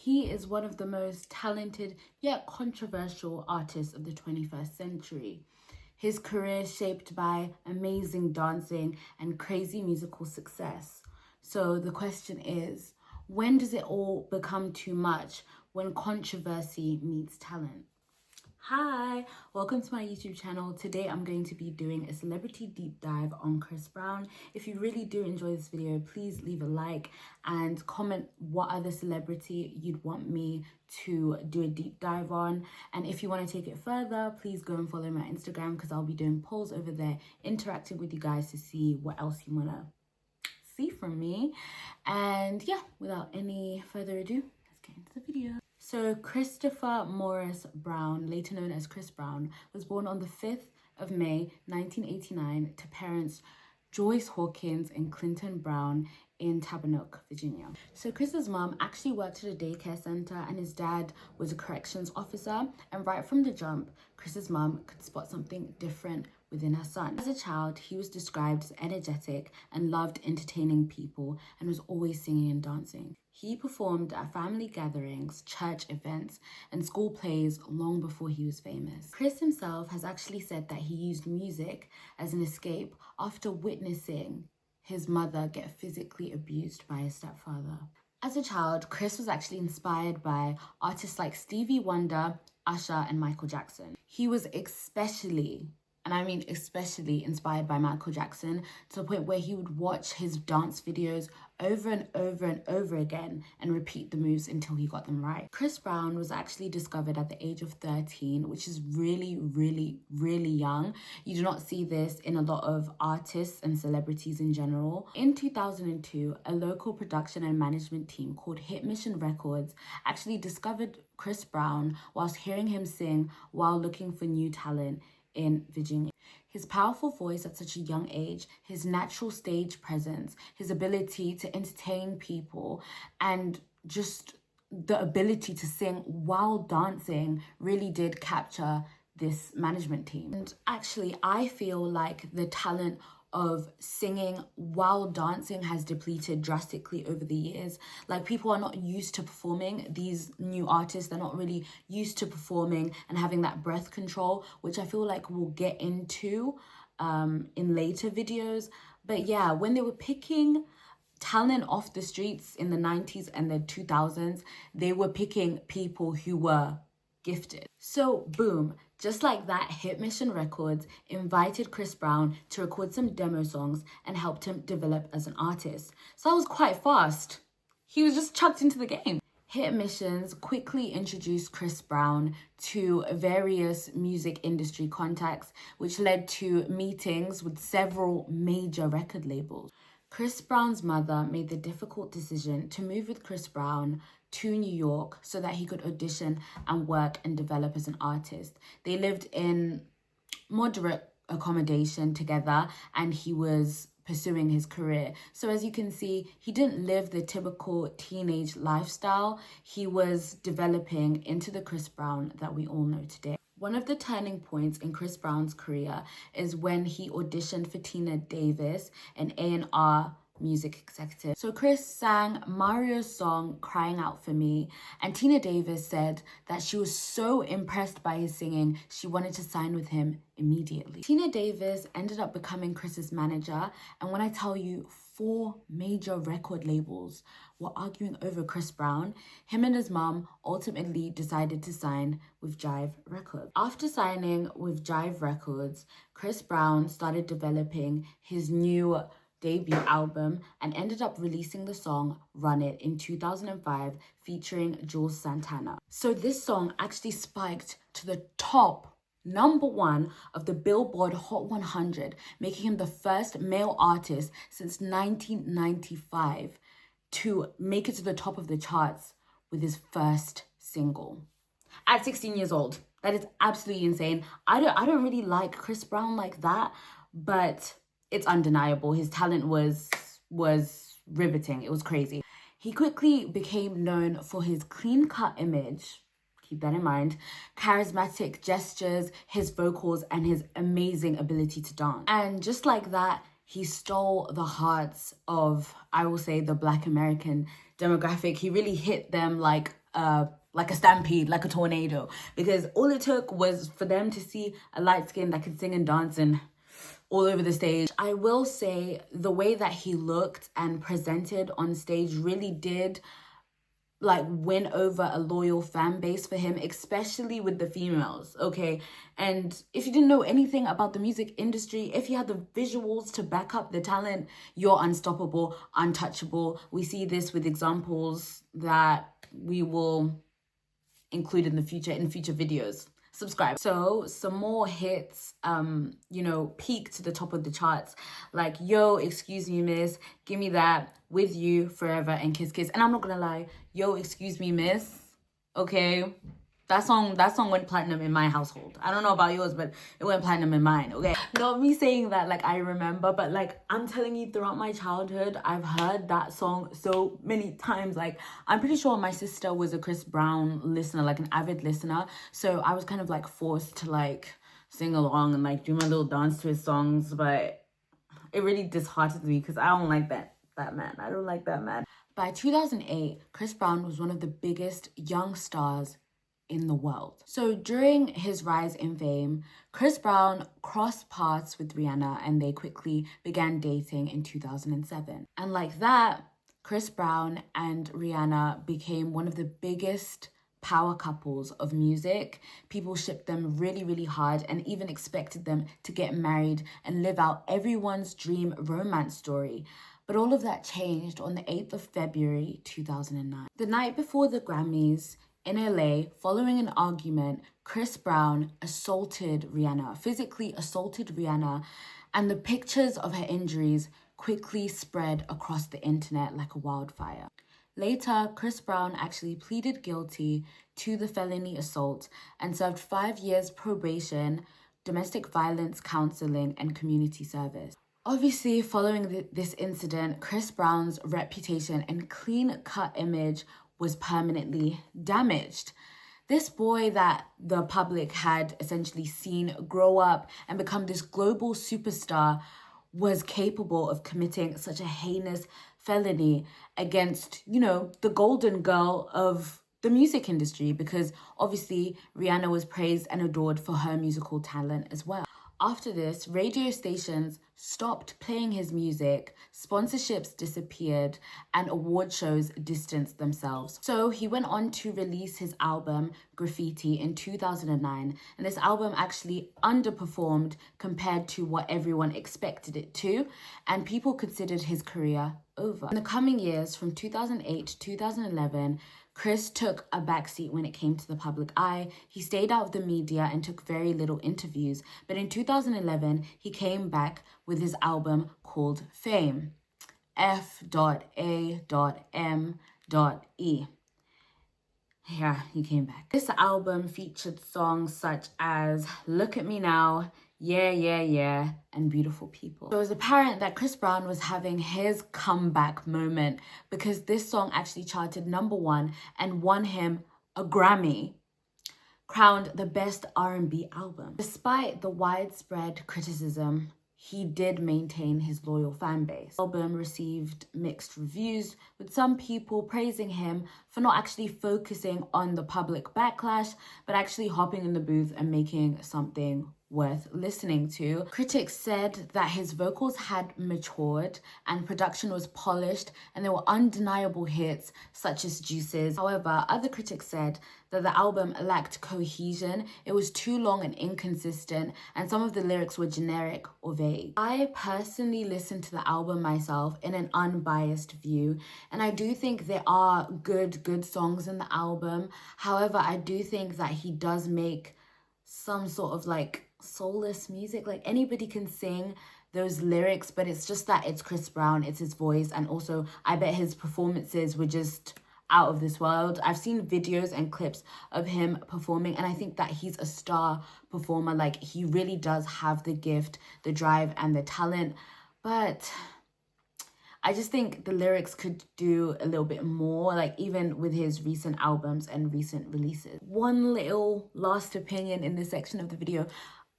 He is one of the most talented yet controversial artists of the 21st century. His career is shaped by amazing dancing and crazy musical success. So the question is, when does it all become too much when controversy meets talent? Hi, welcome to my YouTube channel. Today I'm going to be doing a celebrity deep dive on Chris Brown. If you really do enjoy this video, please leave a like and comment what other celebrity you'd want me to do a deep dive on. And if you want to take it further, please go and follow my Instagram because I'll be doing polls over there, interacting with you guys to see what else you want to see from me. And yeah, without any further ado, let's get into the video. So Christopher Morris Brown, later known as Chris Brown, was born on the 5th of May 1989 to parents Joyce Hawkins and Clinton Brown in Tabanook, Virginia. So Chris's mom actually worked at a daycare center and his dad was a corrections officer. And right from the jump, Chris's mom could spot something different within her son. As a child, he was described as energetic and loved entertaining people and was always singing and dancing. He performed at family gatherings, church events, and school plays long before he was famous. Chris himself has actually said that he used music as an escape after witnessing his mother get physically abused by his stepfather. As a child, Chris was actually inspired by artists like Stevie Wonder, Usher, and Michael Jackson. He was especially inspired by Michael Jackson to the point where he would watch his dance videos over and over and over again and repeat the moves until he got them right. Chris Brown was actually discovered at the age of 13, which is really, really, really young. You do not see this in a lot of artists and celebrities in general. In 2002, a local production and management team called Hit Mission Records actually discovered Chris Brown whilst hearing him sing while looking for new talent in Virginia. His powerful voice at such a young age, his natural stage presence, his ability to entertain people, and just the ability to sing while dancing really did capture this management team. And actually, I feel like the talent of singing while dancing has depleted drastically over the years. Like, people are not used to performing. These new artists, they're not really used to performing and having that breath control, which I feel like we'll get into in later videos. But yeah, when they were picking talent off the streets in the 90s and the 2000s, they were picking people who were gifted. So boom, just like that, Hit Mission Records invited Chris Brown to record some demo songs and helped him develop as an artist. So that was quite fast. He was just chucked into the game. Hit Missions quickly introduced Chris Brown to various music industry contacts, which led to meetings with several major record labels. Chris Brown's mother made the difficult decision to move with Chris Brown to New York so that he could audition and work and develop as an artist. They lived in moderate accommodation together and he was pursuing his career. So as you can see, he didn't live the typical teenage lifestyle. He was developing into the Chris Brown that we all know today. One of the turning points in Chris Brown's career is when he auditioned for Tina Davis, an A&R music executive. So Chris sang Mario's song Crying Out For Me, and Tina Davis said that she was so impressed by his singing, she wanted to sign with him immediately. Tina Davis ended up becoming Chris's manager, and when I tell you 4 major record labels were arguing over Chris Brown, him and his mom ultimately decided to sign with Jive Records. After signing with Jive Records, Chris Brown started developing his new debut album and ended up releasing the song Run It in 2005 featuring Jules Santana. So this song actually spiked to the top #1 of the Billboard Hot 100, making him the first male artist since 1995 to make it to the top of the charts with his first single at 16 years old. That is absolutely insane. I don't really like Chris Brown like that, but it's undeniable. His talent was riveting. It was crazy. He quickly became known for his clean-cut image, keep that in mind, charismatic gestures, his vocals, and his amazing ability to dance. And just like that, he stole the hearts of, I will say, the Black American demographic. He really hit them like like a stampede, like a tornado, because all it took was for them to see a light skin that could sing and dance and all over the stage. I will say the way that he looked and presented on stage really did like win over a loyal fan base for him, especially with the females, okay? And if you didn't know anything about the music industry, if you had the visuals to back up the talent, you're unstoppable, untouchable. We see this with examples that we will include in future videos. Subscribe. So some more hits, peaked to the top of the charts, like Yo, Excuse Me Miss, Give Me That, With You, Forever, and Kiss Kiss. And I'm not gonna lie, Yo, Excuse Me Miss, okay, that song went platinum in my household. I don't know about yours, but it went platinum in mine, okay? Not me saying that like I remember, but like I'm telling you, throughout my childhood, I've heard that song so many times. Like I'm pretty sure my sister was a Chris Brown listener, like an avid listener. So I was kind of like forced to like sing along and like do my little dance to his songs, but it really disheartened me because I don't like that man. I don't like that man. By 2008, Chris Brown was one of the biggest young stars in the world. So during his rise in fame, Chris Brown crossed paths with Rihanna and they quickly began dating in 2007. And like that, Chris Brown and Rihanna became one of the biggest power couples of music. People shipped them really, really hard and even expected them to get married and live out everyone's dream romance story. But all of that changed on the 8th of February 2009. The night before the Grammys, in LA, following an argument, Chris Brown physically assaulted Rihanna, and the pictures of her injuries quickly spread across the internet like a wildfire. Later, Chris Brown actually pleaded guilty to the felony assault and served 5 years probation, domestic violence counseling, and community service. Obviously, following this incident, Chris Brown's reputation and clean-cut image was permanently damaged. This boy that the public had essentially seen grow up and become this global superstar was capable of committing such a heinous felony against, the golden girl of the music industry, because obviously Rihanna was praised and adored for her musical talent as well. After this, radio stations stopped playing his music, sponsorships disappeared, and award shows distanced themselves. So he went on to release his album, Graffiti, in 2009, and this album actually underperformed compared to what everyone expected it to, and people considered his career over. In the coming years, from 2008 to 2011, Chris took a backseat when it came to the public eye. He stayed out of the media and took very little interviews. But in 2011, he came back with his album called Fame. F.A.M.E. Yeah, he came back. This album featured songs such as Look at Me Now, Yeah, Yeah, Yeah, and Beautiful People. So it was apparent that Chris Brown was having his comeback moment because this song actually charted #1 and won him a Grammy, crowned the best R&B album. Despite the widespread criticism, he did maintain his loyal fan base. The album received mixed reviews, with some people praising him for not actually focusing on the public backlash, but actually hopping in the booth and making something worth listening to. Critics said that his vocals had matured and production was polished and there were undeniable hits such as Juices. However, other critics said that the album lacked cohesion, it was too long and inconsistent, and some of the lyrics were generic or vague. I personally listened to the album myself in an unbiased view, and I do think there are good songs in the album. However, I do think that he does make some sort of like soulless music. Like anybody can sing those lyrics, but it's just that it's Chris Brown, it's his voice, and also I bet his performances were just out of this world. I've seen videos and clips of him performing, and I think that he's a star performer. Like he really does have the gift, the drive, and the talent, but I just think the lyrics could do a little bit more, like even with his recent albums and recent releases. One little last opinion in this section of the video.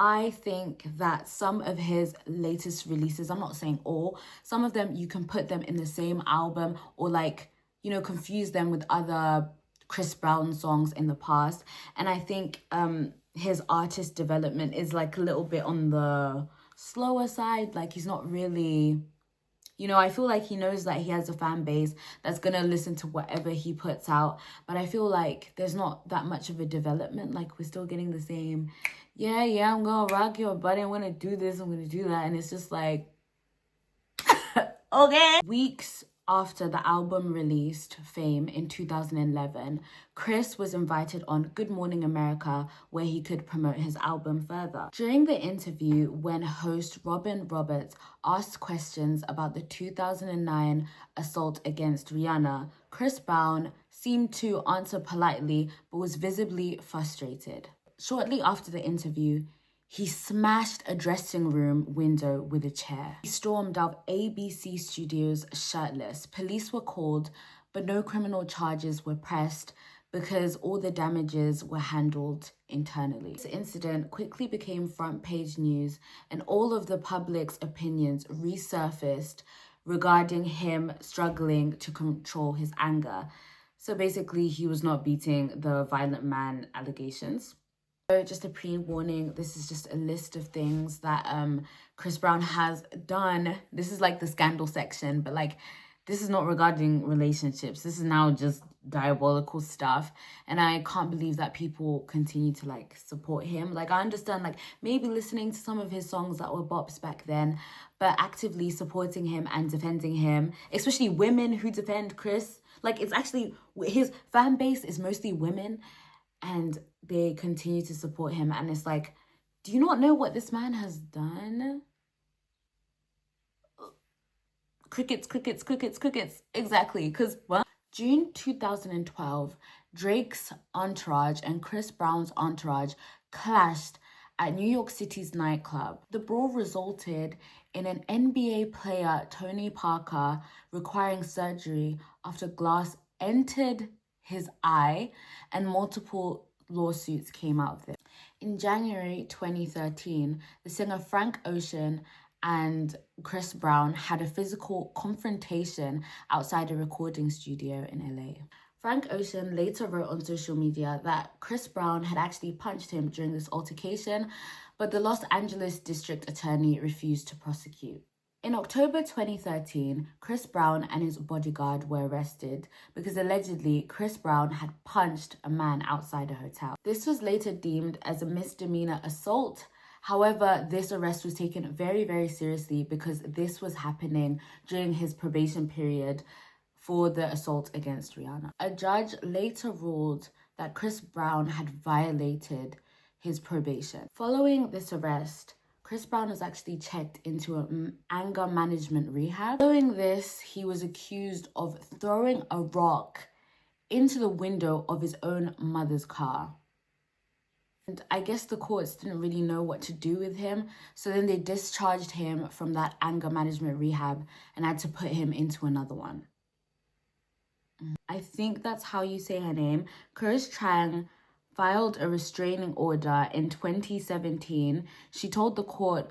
I think that some of his latest releases, I'm not saying all, some of them you can put them in the same album or like, confuse them with other Chris Brown songs in the past. And I think his artist development is like a little bit on the slower side. Like he's not really, I feel like he knows that he has a fan base that's gonna listen to whatever he puts out. But I feel like there's not that much of a development. Like we're still getting the same, yeah, I'm gonna rock your body, I'm gonna do this, I'm gonna do that. And it's just like, okay. Weeks after the album released Fame in 2011, Chris was invited on Good Morning America, where he could promote his album further. During the interview, when host Robin Roberts asked questions about the 2009 assault against Rihanna, Chris Brown seemed to answer politely but was visibly frustrated. Shortly after the interview, he smashed a dressing room window with a chair. He stormed out ABC Studios shirtless. Police were called, but no criminal charges were pressed because all the damages were handled internally. This incident quickly became front page news, and all of the public's opinions resurfaced regarding him struggling to control his anger. So basically, he was not beating the violent man allegations. So just a pre-warning, this is just a list of things that Chris Brown has done. This is like the scandal section, but like this is not regarding relationships. This is now just diabolical stuff. And I can't believe that people continue to like support him. Like I understand like maybe listening to some of his songs that were bops back then, but actively supporting him and defending him, especially women who defend Chris. Like it's actually, his fan base is mostly women, and they continue to support him. And it's like, do you not know what this man has done? Crickets. Exactly. Because, well, June 2012, Drake's entourage and Chris Brown's entourage clashed at New York City's nightclub. The brawl resulted in an NBA player, Tony Parker, requiring surgery after glass entered his eye, and multiple lawsuits came out of it. In January 2013, the singer Frank Ocean and Chris Brown had a physical confrontation outside a recording studio in LA. Frank Ocean later wrote on social media that Chris Brown had actually punched him during this altercation, but the Los Angeles district attorney refused to prosecute. In October 2013, Chris Brown and his bodyguard were arrested because allegedly Chris Brown had punched a man outside a hotel. This was later deemed as a misdemeanor assault. However, this arrest was taken very, very seriously because this was happening during his probation period for the assault against Rihanna. A judge later ruled that Chris Brown had violated his probation. Following this arrest, Chris Brown was actually checked into an anger management rehab. Following this, he was accused of throwing a rock into the window of his own mother's car. And I guess the courts didn't really know what to do with him, so then they discharged him from that anger management rehab and had to put him into another one. I think that's how you say her name. Chris Chang filed a restraining order in 2017. She told the court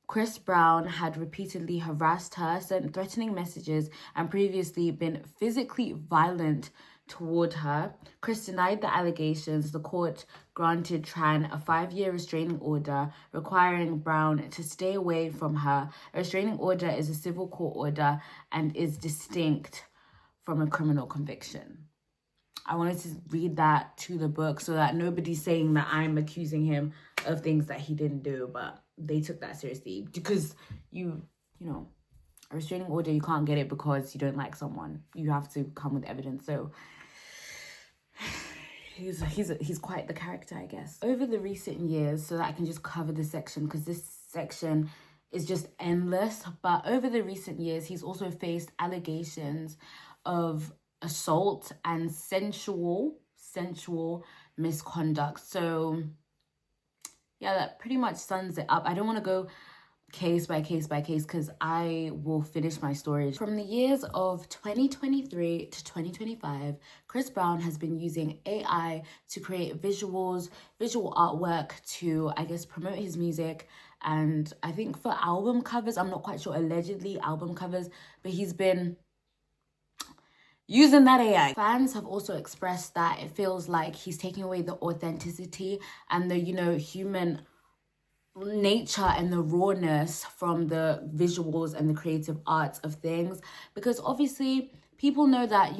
Chris Brown had repeatedly harassed her, sent threatening messages, and previously been physically violent toward her. Chris denied the allegations. The court granted Tran a 5-year restraining order requiring Brown to stay away from her. A restraining order is a civil court order and is distinct from a criminal conviction. I wanted to read that to the book so that nobody's saying that I'm accusing him of things that he didn't do, but they took that seriously because you know, a restraining order, you can't get it because you don't like someone. You have to come with evidence. So he's quite the character, I guess. Over the recent years, so that I can just cover this section because this section is just endless, but over the recent years, he's also faced allegations of assault and sensual misconduct. So yeah, that pretty much sums it up. I don't want to go case by case because I will finish my story. From the years of 2023 to 2025, Chris Brown has been using AI to create visual artwork to, I guess, promote his music. And I think for album covers, I'm not quite sure, allegedly album covers, but he's been using that AI. Fans have also expressed that it feels like he's taking away the authenticity and the, human nature and the rawness from the visuals and the creative arts of things, because obviously people know that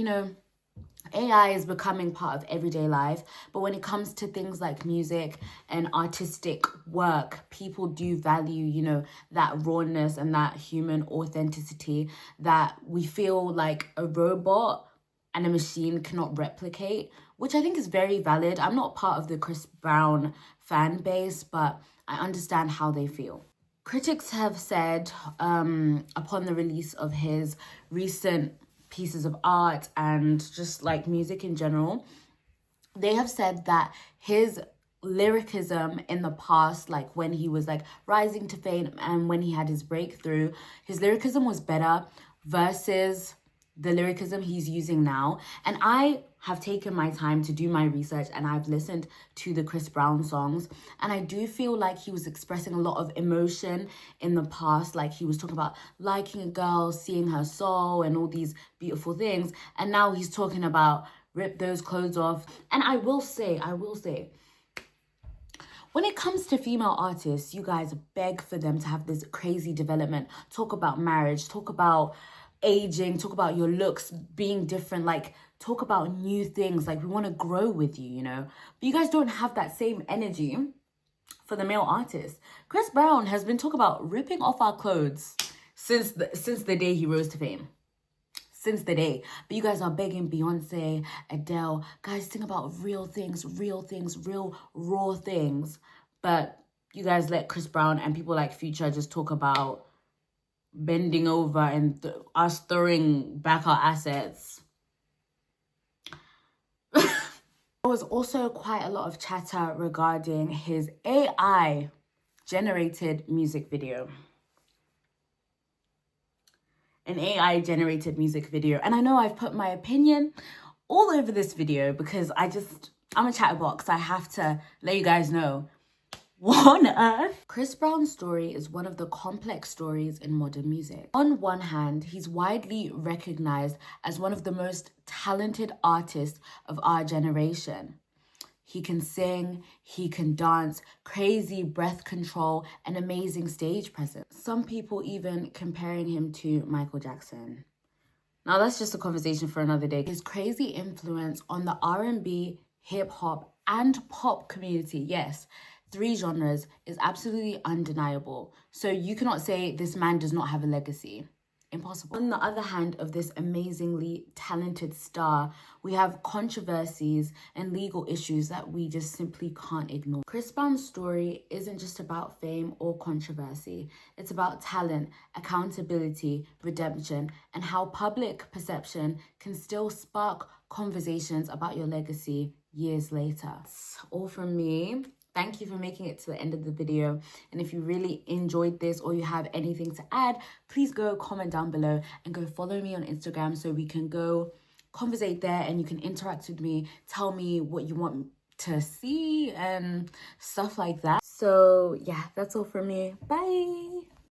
AI is becoming part of everyday life, but when it comes to things like music and artistic work, people do value that rawness and that human authenticity that we feel like a robot and a machine cannot replicate, which I think is very valid. I'm not part of the Chris Brown fan base, but I understand how they feel. Critics have said upon the release of his recent pieces of art and just like music in general, they have said that his lyricism in the past, like when he was like rising to fame and when he had his breakthrough, his lyricism was better versus the lyricism he's using now. And I have taken my time to do my research and I've listened to the Chris Brown songs, and I do feel like he was expressing a lot of emotion in the past. Like he was talking about liking a girl, seeing her soul and all these beautiful things, and now he's talking about rip those clothes off. And I will say, when it comes to female artists, you guys beg for them to have this crazy development, talk about marriage, talk about aging, talk about your looks being different, like talk about new things, like we want to grow with you, but you guys don't have that same energy for the male artists. Chris Brown has been talking about ripping off our clothes since the day he rose to fame. Since the day. But you guys are begging Beyonce, Adele, guys, sing about real things, real raw things. But you guys let Chris Brown and people like Future just talk about bending over and us throwing back our assets. There was also quite a lot of chatter regarding his AI generated music video. An AI generated music video. And I know I've put my opinion all over this video because I'm a chatterbox. I have to let you guys know. What on earth? Chris Brown's story is one of the complex stories in modern music. On one hand, he's widely recognized as one of the most talented artists of our generation. He can sing, he can dance, crazy breath control, and amazing stage presence. Some people even comparing him to Michael Jackson. Now that's just a conversation for another day. His crazy influence on the R&B, hip hop, and pop community, yes, 3 genres, is absolutely undeniable. So you cannot say this man does not have a legacy. Impossible. On the other hand of this amazingly talented star, we have controversies and legal issues that we just simply can't ignore. Chris Brown's story isn't just about fame or controversy. It's about talent, accountability, redemption, and how public perception can still spark conversations about your legacy years later. That's all from me. Thank you for making it to the end of the video. And if you really enjoyed this or you have anything to add, please go comment down below and go follow me on Instagram so we can go conversate there and you can interact with me, tell me what you want to see and stuff like that. So yeah, that's all from me. Bye.